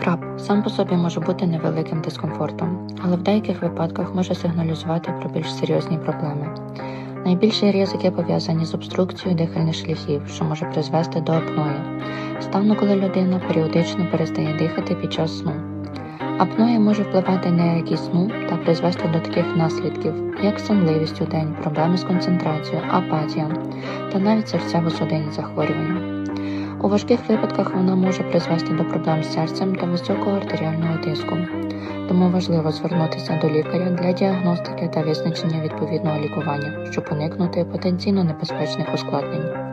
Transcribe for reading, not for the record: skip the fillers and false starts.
Храп сам по собі може бути невеликим дискомфортом, але в деяких випадках може сигналізувати про більш серйозні проблеми. Найбільші ризики пов'язані з обструкцією дихальних шляхів, що може призвести до апної, стану, коли людина періодично перестає дихати під час сну. Апноя може впливати на якість сну та призвести до таких наслідків, як сонливість у день, проблеми з концентрацією, апатія та навіть серцево-судинні захворювання. У важких випадках вона може призвести до проблем з серцем та високого артеріального тиску, тому важливо звернутися до лікаря для діагностики та визначення відповідного лікування, щоб уникнути потенційно небезпечних ускладнень.